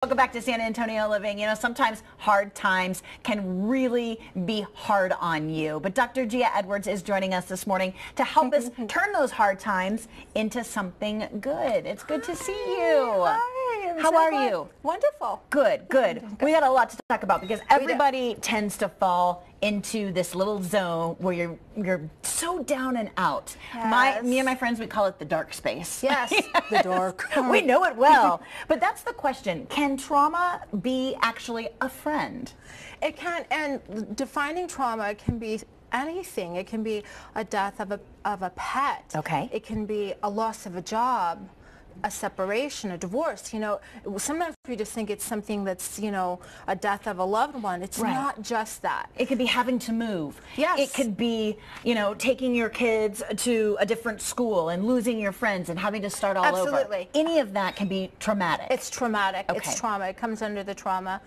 Welcome back to San Antonio Living. You know, sometimes hard times can really be hard on you. But Dr. Ghia Edwards is joining us this morning to help us turn those hard times into something good. It's good to see you. Hi. How are you? Wonderful. Good, good. We got a lot to talk about because everybody tends to fall into this little zone where you're so down and out. Yes. Me and my friends, we call it the dark space. Yes, the dark. We know it well. But that's the question. Can trauma be actually a friend? It can, and defining trauma can be anything. It can be a death of a pet. Okay. It can be a loss of a job, a separation, a divorce. You know, sometimes we just think it's something that's, you know, a death of a loved one. It's not just that. It could be having to move. Yes. It could be, you know, taking your kids to a different school and losing your friends and having to start all over. Absolutely. Any of that can be traumatic. It's traumatic. Okay. It's trauma. It comes under the trauma.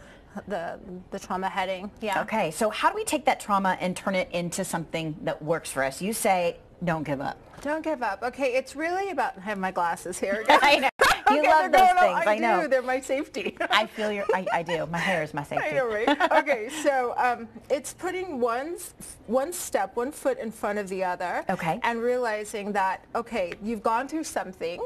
The trauma heading. Yeah. Okay, so how do we take that trauma and turn it into something that works for us? You say, don't give up. Don't give up. Okay, it's really about, I have my glasses here. I know. You Okay, love those things. I know. do. They're my safety. I feel I do. My hair is my safety. I know, right? Okay, so it's putting one foot in front of the other. Okay. And realizing that, okay, you've gone through something.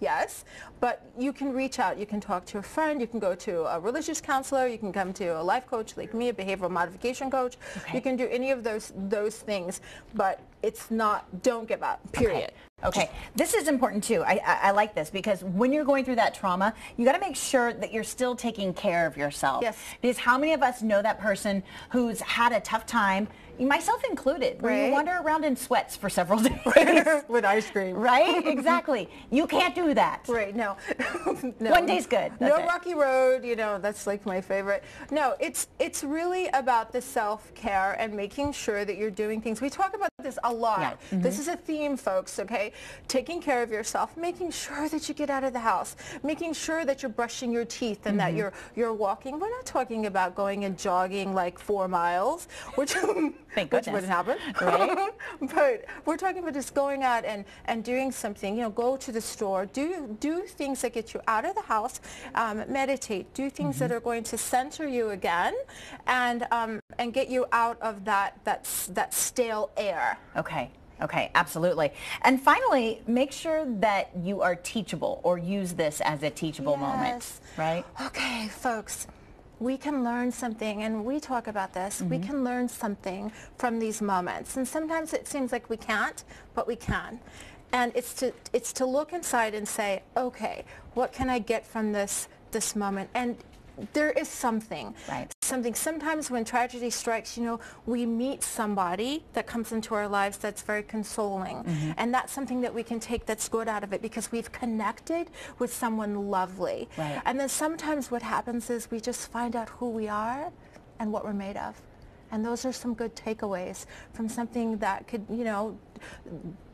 Yes, but you can reach out. You can talk to a friend. You can go to a religious counselor. You can come to a life coach like me, a behavioral modification coach. Okay. You can do any of those things, but it's not, don't give up, period. Okay, this is important too. I like this because when you're going through that trauma, you got to make sure that you're still taking care of yourself. Yes. Because how many of us know that person who's had a tough time, myself included, where you wander around in sweats for several days. With ice cream. Right? Exactly. You can't do that. Right, no. No. One day's good. That's no it. rocky road, you know, that's like my favorite. No, it's really about the self-care and making sure that you're doing things. We talk about this a lot. Yeah. Mm-hmm. This is a theme, folks, okay? Taking care of yourself, making sure that you get out of the house, making sure that you're brushing your teeth and that you're walking. We're not talking about going and jogging like 4 miles, which wouldn't happen. Right? But we're talking about just going out and doing something, you know, go to the store, do things that get you out of the house, meditate, do things that are going to center you again and get you out of that stale air. Okay. Okay, absolutely. And finally, make sure that you are teachable or use this as a teachable moment, right? Okay, folks. We can learn something, and we talk about this. We can learn something from these moments. And sometimes it seems like we can't, but we can. And it's to look inside and say, okay, what can I get from this moment? And there is something. Right. Sometimes when tragedy strikes, you know, we meet somebody that comes into our lives that's very consoling. And that's something that we can take that's good out of it because we've connected with someone lovely. Right. And then sometimes what happens is we just find out who we are and what we're made of. And those are some good takeaways from something that could, you know,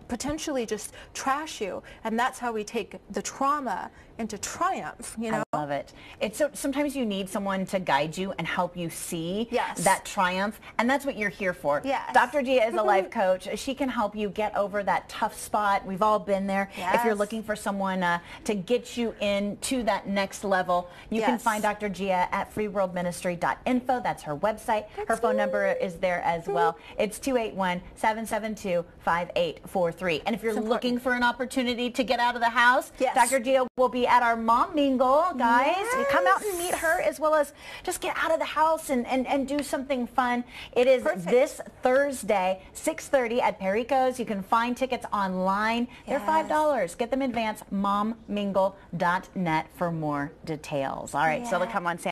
potentially just trash you, and that's how we take the trauma into triumph, you know? I love it. It's so sometimes you need someone to guide you and help you see Yes. that triumph, and that's what you're here for. Yes. Dr. Ghia is a life coach. She can help you get over that tough spot. We've all been there. If you're Yes. looking for someone to get you into that next level, you can find Dr. Ghia at FREEWORLDMINISTRY.INFO. That's her website. Her phone number is there as well. It's 281-772-5843. And if you're looking for an opportunity to get out of the house, Dr. Ghia will be at our Mom Mingle, guys. You come out and meet her, as well as just get out of the house and do something fun. It is this Thursday, 6:30 at Pericos. You can find tickets online. They're $5. Get them in advance. mommingle.net for more details. All right, so come on, Sam.